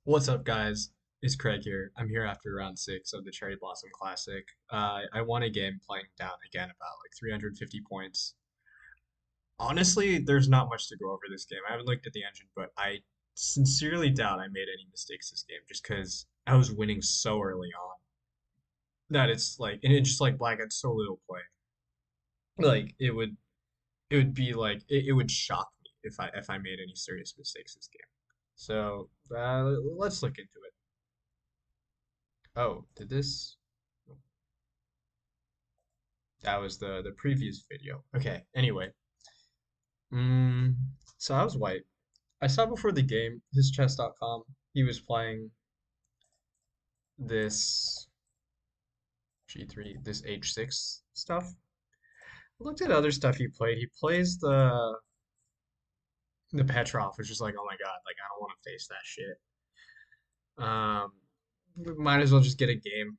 What's up, guys? It's Craig here. I'm here after round six of the Cherry Blossom Classic. I won a game playing down again about like 350 points. Honestly, there's not much to go over this game. I haven't looked at the engine, but I sincerely doubt I made any mistakes this game just because I was winning so early on that it's like, and it just like black had so little play. Like it would be like it would shock me if I made any serious mistakes this game. So let's look into it. Oh, did this? That was the previous video. Okay, anyway. Mm, so I was white. I saw before the game, his chess.com, he was playing this G3, this H6 stuff. I looked at other stuff he played. He plays the Petrov, which is like, oh my god, like I don't want to face that shit. Um, might as well just get a game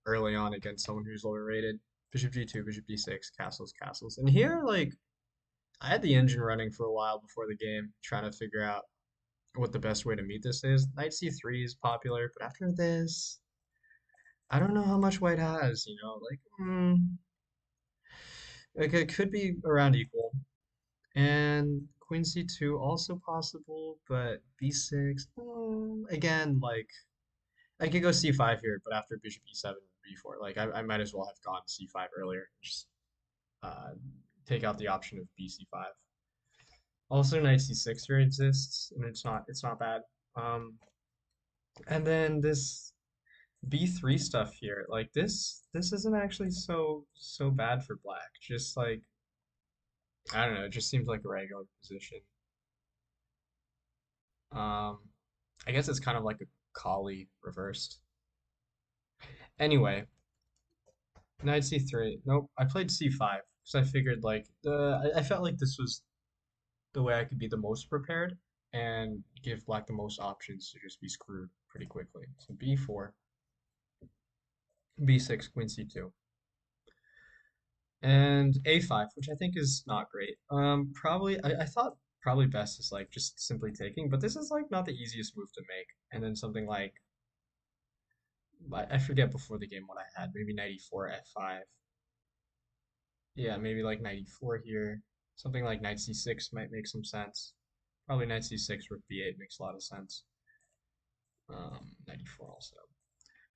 early on against someone who's lower rated. Bishop G2, Bishop D6, castles, castles. And here, like, I had the engine running for a while before the game, trying to figure out what the best way to meet this is. Knight c3 is popular, but after this, I don't know how much white has, like, like it could be around equal. And queen c2 also possible, but b6, again, like, I could go c5 here, but after bishop e7, b4, like, I might as well have gone c5 earlier. Just uh, take out the option of bc5. Also, knight c6 here exists, and it's not bad. Um, and then this B3 stuff here, like this isn't actually so bad for black. Just like I don't know, it just seems like a regular position. Um, I guess it's kind of like a Kali reversed. Anyway, knight c3. Nope, I played c5 because I figured like I felt like this was the way I could be the most prepared and give black the most options to just be screwed pretty quickly. So b4, b6, queen c2. And a5, which I think is not great. Probably I thought probably best is like just simply taking, but this is like not the easiest move to make. And then something like I forget before the game what I had, maybe 94 f5. Yeah, maybe like 94 here. Something like knight c6 might make some sense. Probably knight c6 rook b8 makes a lot of sense. 94 also.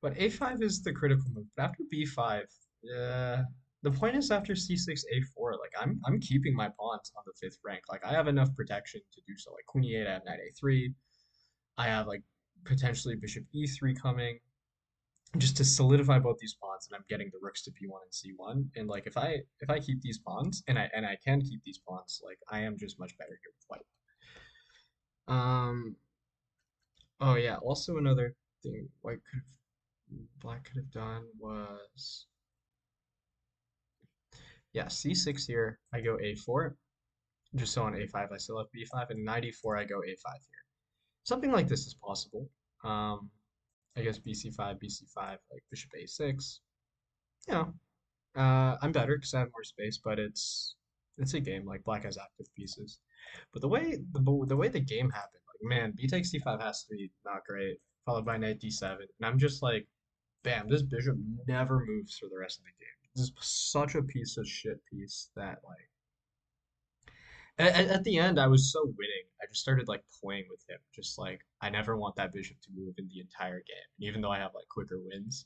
But a5 is the critical move. But after b5, yeah, the point is after c6, a4, like I'm keeping my pawns on the fifth rank. Like I have enough protection to do so. Like queen e8, I have knight a3. I have like potentially bishop e3 coming, just to solidify both these pawns, and I'm getting the rooks to b1 and c1. And like if I keep these pawns, and I can keep these pawns, like I am just much better here with white. Um. Oh yeah. Also another thing black could have done was, yeah, c6 here, I go a4, just so on a5 I still have b5, and 94 I go a5 here. Something like this is possible. Um, I guess bc5, bc5, like bishop a6. You know, I'm better because I have more space, but it's a game. Like black has active pieces, but the way the game happened, like man, b takes c5 has to be not great, followed by knight d7, and I'm just like, bam, this bishop never moves for the rest of the game. This is such a piece of shit piece that like at the end, I was so winning. I just started like playing with him, just like I never want that bishop to move in the entire game. And even though I have like quicker wins,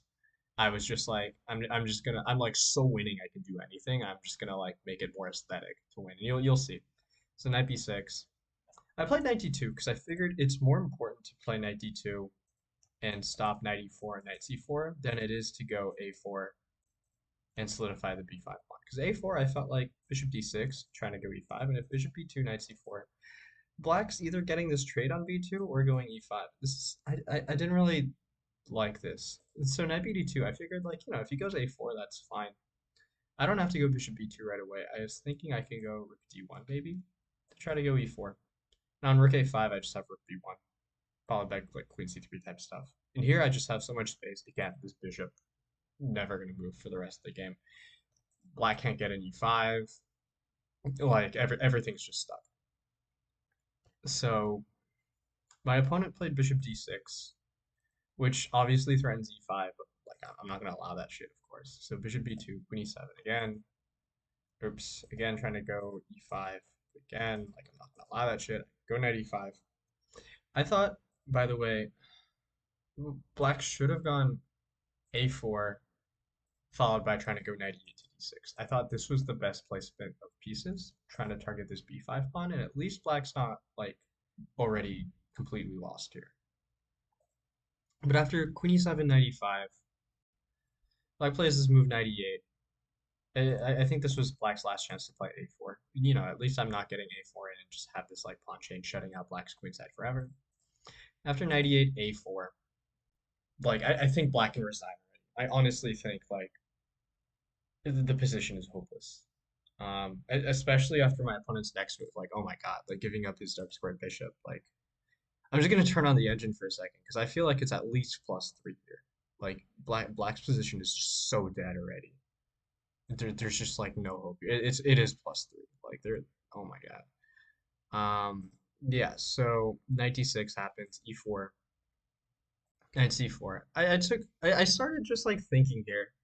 I was just like, I'm just gonna, I'm like so winning I can do anything. I'm just gonna like make it more aesthetic to win. And you'll see. So knight b6. I played knight d2 because I figured it's more important to play knight d2 and stop knight e4 and knight c4 than it is to go a4 and solidify the b5 pawn. Because a4, I felt like bishop d6, trying to go e5, and if bishop b2, knight c4, black's either getting this trade on b2 or going e5. This is I didn't really like this. So knight bd2, I figured like, if he goes a4, that's fine. I don't have to go bishop b2 right away. I was thinking I can go rook d1 maybe to try to go e4. Now on rook a5, I just have rook b1, followed by like queen c3 type stuff. And here I just have so much space. Again, this bishop never going to move for the rest of the game. Black can't get an e5. Like everything's just stuck. So My opponent played bishop d6, which obviously threatens e5, but like I'm not gonna allow that shit, of course. So bishop b2, queen e7 again. Oops, again trying to go e5 again. Like I'm not gonna allow that shit. Go knight e5. I thought, by the way, black should have gone a4 followed by trying to go knight e8 to d6. I thought this was the best placement of pieces, trying to target this b5 pawn, and at least black's not like already completely lost here. But after queen e7, knight e5, black plays this move knight e8. I think this was black's last chance to play a4. You know, at least I'm not getting a4 in and just have this like pawn chain shutting out black's queenside forever. After knight e8, a4. Like I think black can resign already. I honestly think like the position is hopeless. Especially after my opponent's next move, like, oh my god, like giving up his dark squared bishop. Like, I'm just gonna turn on the engine for a second because I feel like it's at least +3 here. Like, black's position is just so dead already. There's just like no hope. It is +3. Like there, oh my god. Yeah. So knight d6 happens, e4, knight c4. I started just like thinking here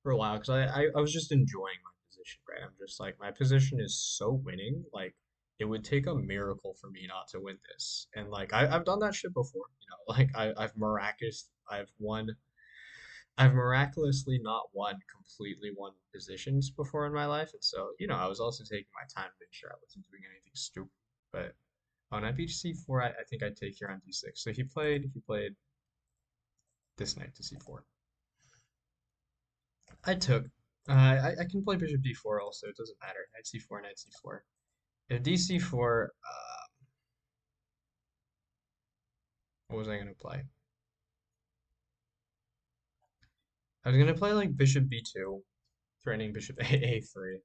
for a while because I was just enjoying my position, right? I'm just like my position is so winning, like it would take a miracle for me not to win this. And like I've done that shit before, you know, like I've miraculously not won positions before in my life, and so you know I was also taking my time to make sure I wasn't doing anything stupid. But on knight c4, I think I'd take here on d6. So he played this knight to c4. I took. I can play bishop d4 also. It doesn't matter. Knight c4, knight c4. If d4, what was I gonna play? I was gonna play like bishop b2, threatening bishop a3,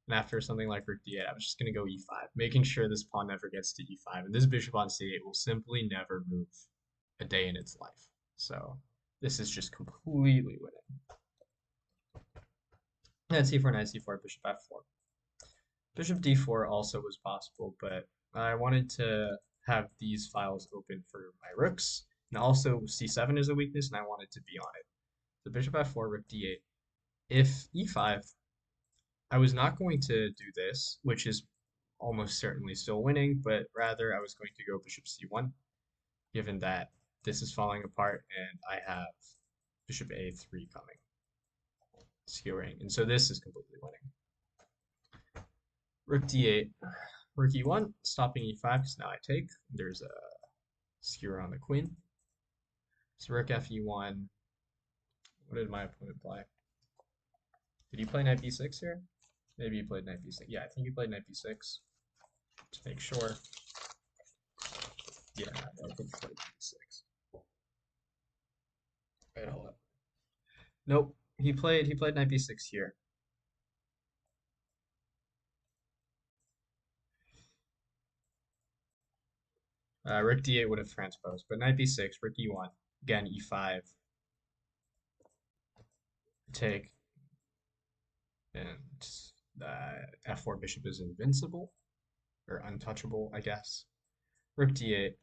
and after something like rook d8, I was just gonna go e5, making sure this pawn never gets to e5, and this bishop on c8 will simply never move a day in its life. So this is just completely winning. Knight c4, knight c4, bishop f4. Bishop d4 also was possible, but I wanted to have these files open for my rooks, and also c7 is a weakness, and I wanted to be on it. So bishop f4, rook d8. If e5, I was not going to do this, which is almost certainly still winning, but rather I was going to go bishop c1, given that this is falling apart and I have bishop a3 coming, skewering, and so this is completely winning. Rook d8, rook e1, stopping e5 because now I take. There's a skewer on the queen. So rook fe1. What did my opponent play? Did he play knight b6 here? Maybe he played knight b6. Yeah, I think he played knight b6. To make sure. Yeah, I think he played b6. Wait, hold up. Nope. He played knight b6 here. Rook d8 would have transposed, but knight b6, rook e1, again e5, take, and f4 bishop is invincible, or untouchable, I guess. Rook d8,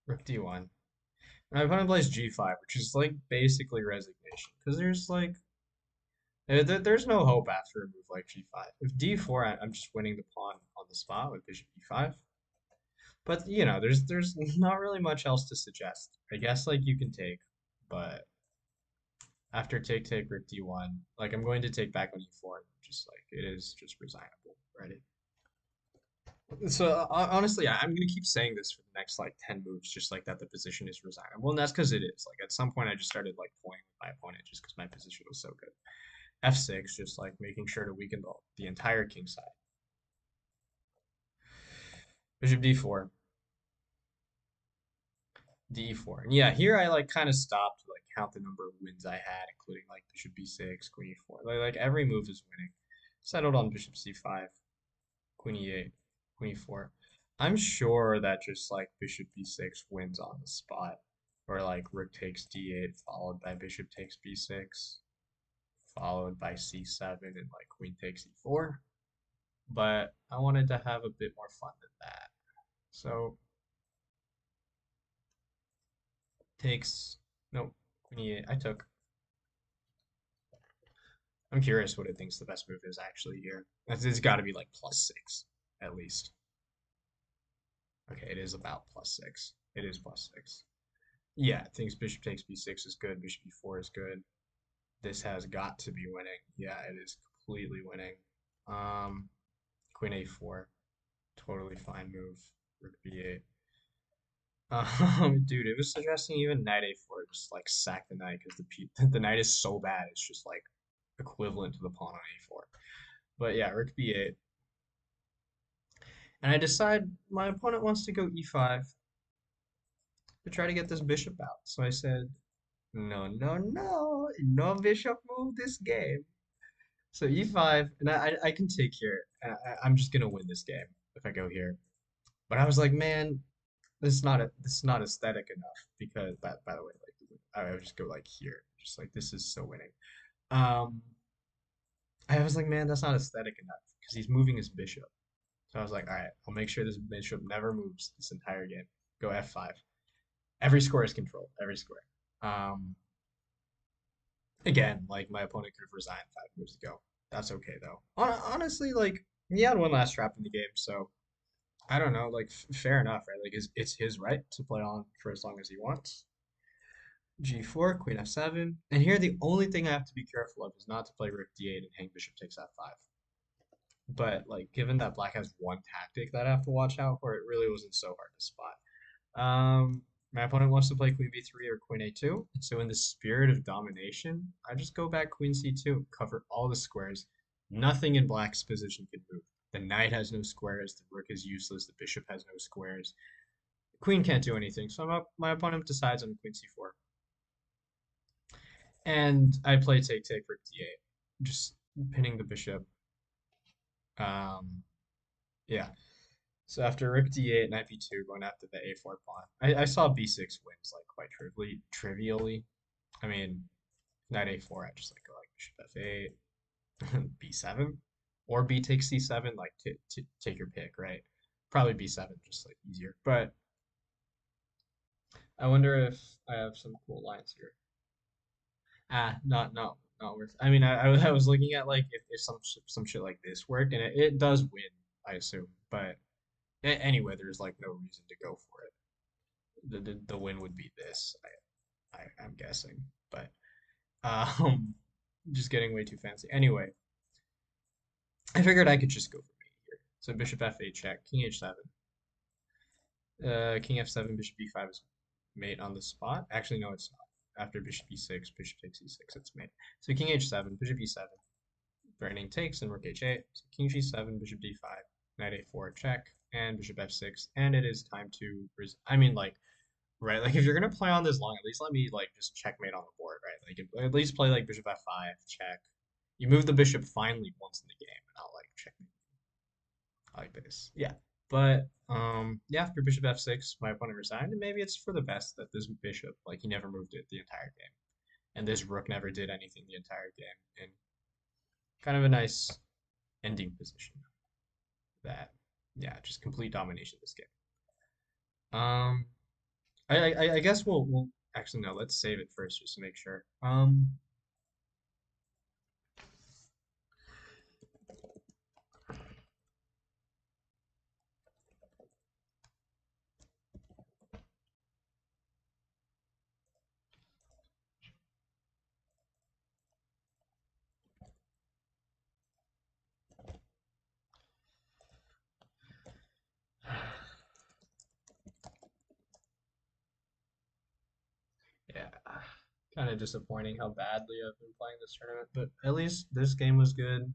rook d1. My opponent plays g5, which is like basically resignation, because there's like there's no hope after a move like g5. If d4, I'm just winning the pawn on the spot with bishop e5. But you know, there's not really much else to suggest. I guess like you can take, but after take rook d1, like I'm going to take back on e4, just like it is just resignable, right? So honestly, I'm gonna keep saying this for the next like 10 moves, just like that the position is resignable, and that's because it is. Like at some point, I just started like playing with my opponent just because my position was so good. F6, just like making sure to weaken the entire king side. Bishop d4, d4, and yeah, here I like kind of stopped to like count the number of wins I had, including like bishop b6, queen e4. Like every move is winning. Settled on bishop c5, queen e8, queen e4. I'm sure that just like bishop b6 wins on the spot, or like rook takes d8 followed by bishop takes b6, followed by c7 and like queen takes e4. But I wanted to have a bit more fun than that. So Takes. Nope. Queen e8. I took. I'm curious what it thinks the best move is actually here. It's got to be like +6 at least. Okay, it is about +6. It is +6. Yeah, it thinks bishop takes b6 is good. Bishop e4 is good. This has got to be winning. Yeah, it is completely winning. Um, Queen a4, totally fine move. Rook b8. Dude, it was suggesting even knight a4, just like sack the knight because the knight is so bad. It's just like equivalent to the pawn on a4. But yeah, rook b8. And I decide my opponent wants to go e5 to try to get this bishop out. So I said, no, no, no, no bishop move this game. So e5, and I can take here. I'm just gonna win this game if I go here. But I was like, man, this is not aesthetic enough because by the way, like I would just go like here, just like this is so winning. Um, I was like, man, that's not aesthetic enough because he's moving his bishop. So I was like, all right, I'll make sure this bishop never moves this entire game. Go f5. Every square is controlled. Every square. Um, Again, like my opponent could have resigned 5 moves ago. That's okay though. Honestly, like he had one last trap in the game, so I don't know. Like fair enough, right? Like it's his right to play on for as long as he wants. G4, Queen f7, and here the only thing I have to be careful of is not to play Rook d8 and hang Bishop takes f5. But like given that Black has one tactic that I have to watch out for, it really wasn't so hard to spot. My opponent wants to play Queen b3 or Queen a2. So in the spirit of domination, I just go back Queen c2, cover all the squares. Nothing in Black's position can move. The knight has no squares. The rook is useless. The bishop has no squares. The queen can't do anything. So my opponent decides on Queen c4, and I play take take Rook d8, just pinning the bishop. Um, yeah. So after Rook d8, Knight b2, going after the a4 pawn. I saw b6 wins like quite trivially. I mean, Knight a4, I just like go like Bishop f8, b7, or b takes c7. Like to take your pick, right? Probably b7, just like easier. But I wonder if I have some cool lines here. Not worth. I mean, I was looking at like if some shit like this worked, and it does win, I assume. But anyway, there's like no reason to go for it. The win would be this. I'm guessing, but um, just getting way too fancy. Anyway, I figured I could just go for mate here. So bishop f8 check, king h7, king f7, bishop b5 is mate on the spot. Actually, no, it's not. After bishop e6, bishop takes e6, it's mate. So king h7, bishop e7, threatening takes, and rook h8. So king g7, bishop d5, knight a4 check, and bishop f6. And it is time to. I mean, like right? Like if you're gonna play on this long, at least let me like just checkmate on the board, right? Like at least play like bishop f5, check. You move the bishop finally once in the game, and I'll like checkmate like this. Yeah. But yeah, after bishop f6, my opponent resigned, and maybe it's for the best that this bishop, like he never moved it the entire game. And this rook never did anything the entire game. And kind of a nice ending position that yeah, just complete domination this game. Um I guess we'll actually no, let's save it first just to make sure. Yeah, kind of disappointing how badly I've been playing this tournament, but at least this game was good.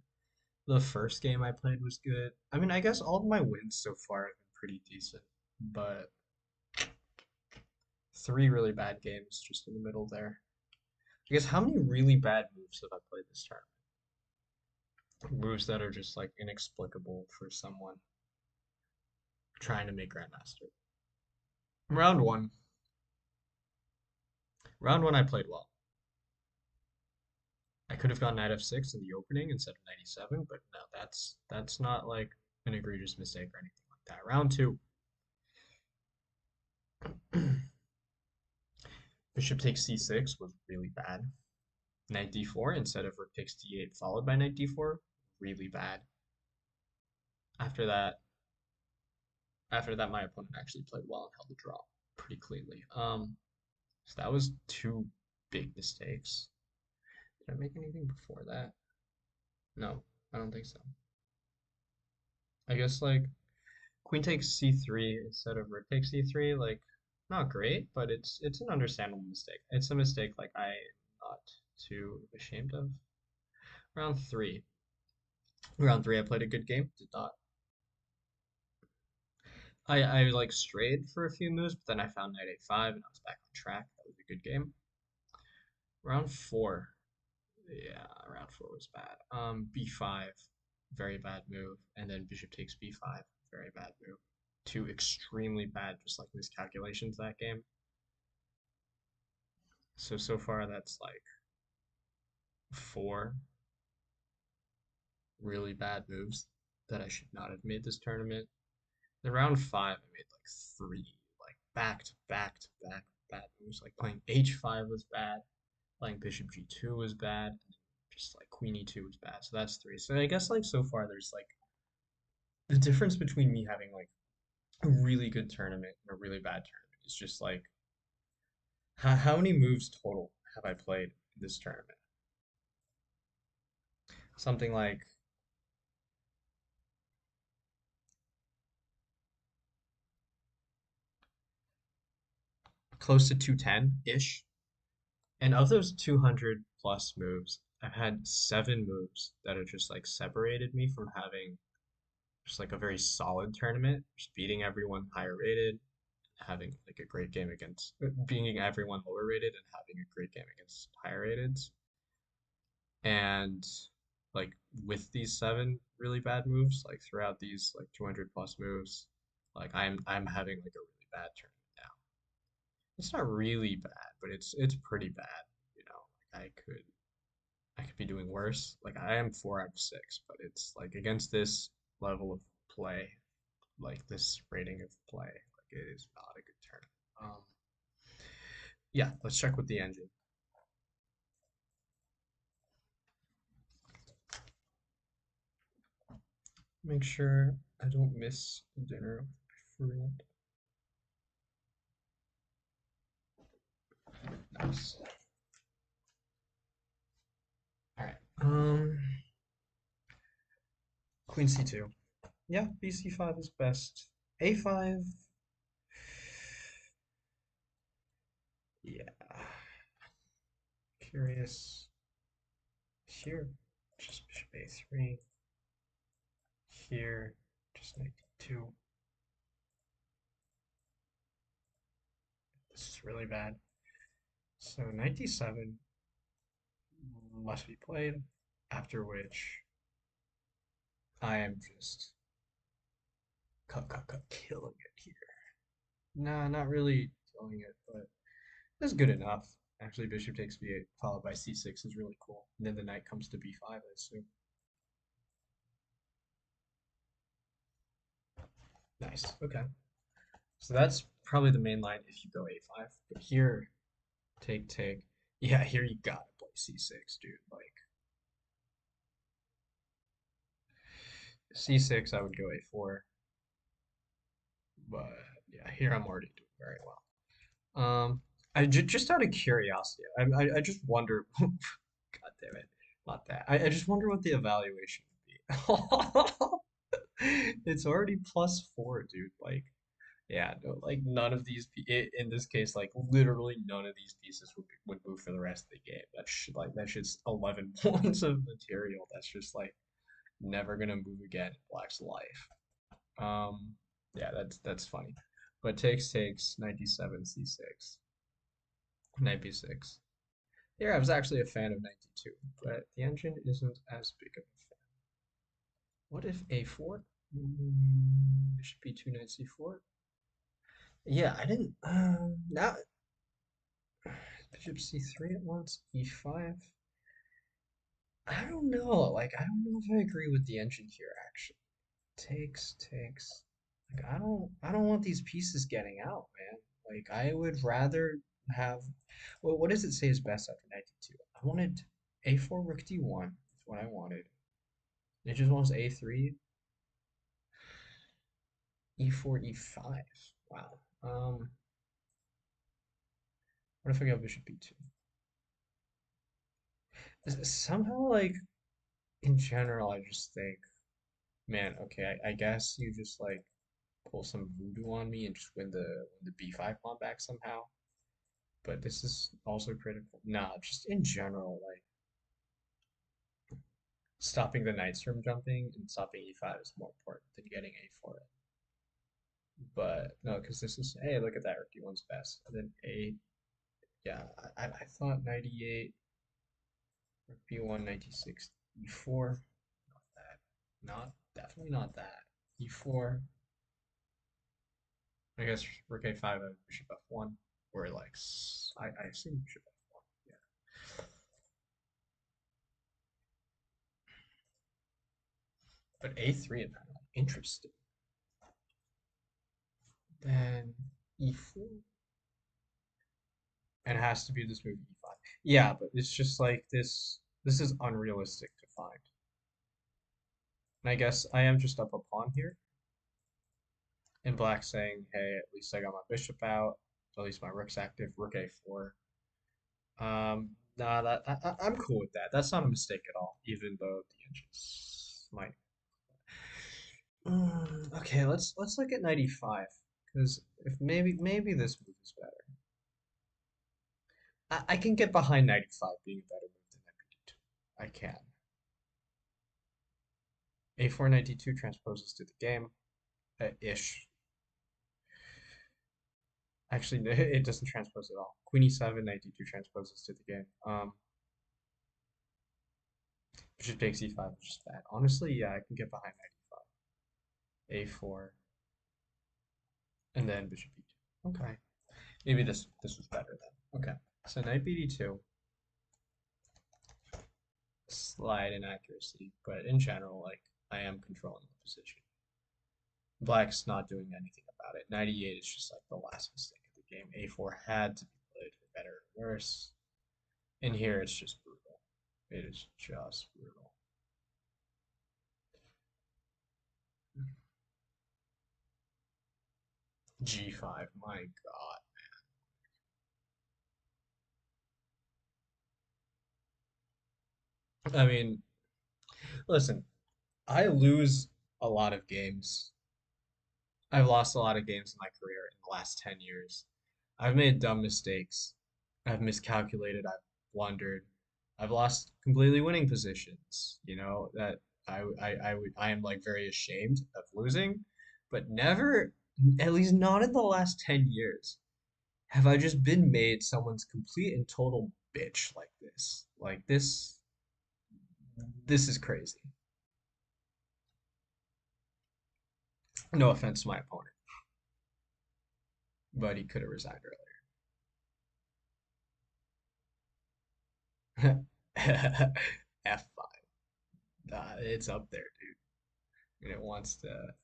The first game I played was good. I mean, I guess all of my wins so far have been pretty decent, but three really bad games just in the middle there. I guess how many really bad moves have I played this tournament? Moves that are just like inexplicable for someone trying to make Grandmaster. Round one. Round one I played well. I could have gone knight f6 in the opening instead of knight e7, but no, that's not like an egregious mistake or anything like that. Round two. Bishop takes c6 was really bad. Knight d4 instead of rook takes d8 followed by knight d4, really bad. After that, my opponent actually played well and held the draw pretty cleanly. So that was two big mistakes. Did I make anything before that? No, I don't think so. I guess like queen takes c3 instead of rook takes c3, like not great, but it's an understandable mistake. It's a mistake like I'm not too ashamed of. Round three. Round three, I played a good game. Did not. I like strayed for a few moves, but then I found knight a5 and I was back on track. That was a good game. Round four. Yeah, round four was bad. B5, very bad move, and then bishop takes b5, very bad move. Two extremely bad, just like miscalculations that game. So far that's like four really bad moves that I should not have made this tournament. In round five, I made like three, like back to back to back bad moves. Like playing h5 was bad, playing bishop g2 was bad, and just like queen e2 was bad. So that's three. So I guess like so far there's like the difference between me having like a really good tournament and a really bad tournament is just like how many moves total have I played in this tournament? Something like close to 210-ish. And of those 200 plus moves, I've had seven moves that have just like separated me from having just like a very solid tournament, just beating everyone higher rated, having like a great game against beating everyone lower rated and having a great game against higher rateds. And like with these seven really bad moves, like throughout these like 200 plus moves, like I'm having like a really bad tournament now. It's not really bad, but it's pretty bad, you know. Like I could be doing worse. Like I am 4 out of 6, but it's like against this level of play, like this rating of play, like it is not a good tournament. Yeah, let's check with the engine. Make sure I don't miss dinner with my friend. Nice. All right. Queen c2. Yeah, bc5 is best. a5. Yeah. Curious. Here, just bishop a3. Here, just knight d2. This is really bad. So knight d7 must be played, after which I am just killing it here. Nah, not really killing it, but it's good enough. Actually, bishop takes b8 followed by c6 is really cool. And then the knight comes to b5, I assume. Nice. Okay. So that's probably the main line if you go a5. But here, take. Yeah, here you gotta play c6, dude. Like c6, I would go a4. But yeah, here I'm already doing very well. Just out of curiosity, I just wonder. God damn it, not that. I just wonder what the evaluation would be. It's already +4, dude. Like, yeah, no, like none of these in this case, like literally none of these pieces would move for the rest of the game. That's just 11 points of material. That's just like never gonna move again in Black's life. Yeah, that's funny. But takes 97 c6, knight b6. Here, I was actually a fan of 92, but the engine isn't as big of a fan. What if a4? Bishop b2, knight c4. Yeah, I didn't. Now bishop c3 at once, e5. I don't know. Like, I don't know if I agree with the engine here. Actually, takes. Like, I don't want these pieces getting out, man. Like, I would rather have. Well, what does it say is best after knight d2? I wanted a4 rook d1 is what I wanted. It just wants a3, e4, e5. Wow. What if I go bishop b2? Somehow, like, in general, I just think, man, okay, I guess you just like pull some voodoo on me and just win the b5 pawn back somehow. But this is also critical. Nah, just in general, like stopping the knights from jumping and stopping e5 is more important than getting a4 in. But no, because this is, hey, look at that, rook d1's best. And then yeah, I thought knight e8, rook b1, knight d6, e4. Not that. Definitely not that. e4. I guess rook a5, bishop f1, or like, I assume bishop f1. Yeah. But a3 apparently. Interesting. Then e4. And it has to be this move e5. Yeah, but it's just like this is unrealistic to find. And I guess I am just up a pawn here. And black saying, hey, at least I got my bishop out. At least my rook's active. Rook a4. Nah, I'm cool with that. That's not a mistake at all, even though the inches might. Okay, let's look at 95 because if maybe this move is better. I can get behind 95 being a better move than knight I can. A4 knight d2 transposes to the game, ish. Actually, it doesn't transpose at all. Queen e7 knight d2 transposes to the game. Bishop takes e5, which is bad. Honestly, yeah, I can get behind knight e5, a4, and then bishop e2. Okay, maybe this was better then. Okay, so knight bd2, slight inaccuracy, but in general, like I am controlling the position. Black's not doing anything about it. 98 is just like the last mistake of the game. A4 had to be played for better or worse. In here, it's just brutal. It is just brutal. G5, my God. I mean, listen, I lose a lot of games. I've lost a lot of games in my career in the last 10 years. I've made dumb mistakes. I've miscalculated. I've blundered. I've lost completely winning positions, that I am like very ashamed of losing, but never, at least not in the last 10 years, have I just been made someone's complete and total bitch like this. Like this is crazy. No offense to my opponent, but he could have resigned earlier. F5. It's up there, dude. And it wants to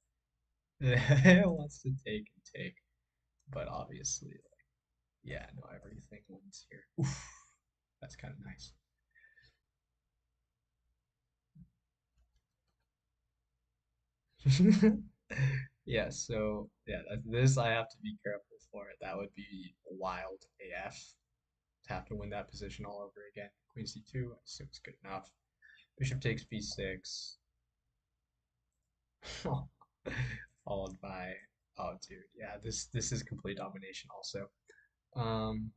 it wants to take and take. But obviously, like, yeah, no, everything wins here. Oof, that's kind of nice. Yeah, so yeah, this I have to be careful for. That would be wild AF to have to win that position all over again. Queen c2, I assume it's good enough. Bishop takes b6. Followed by, oh dude, yeah, this is complete domination also. Um,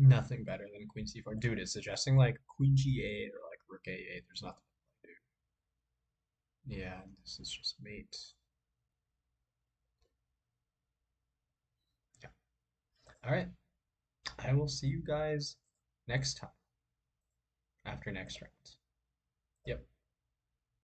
Nothing better than queen c4. Dude, it's suggesting like queen g8 or like rook a8. There's nothing, dude. Yeah, this is just mate. Yeah. All right. I will see you guys next time after next round. Yep.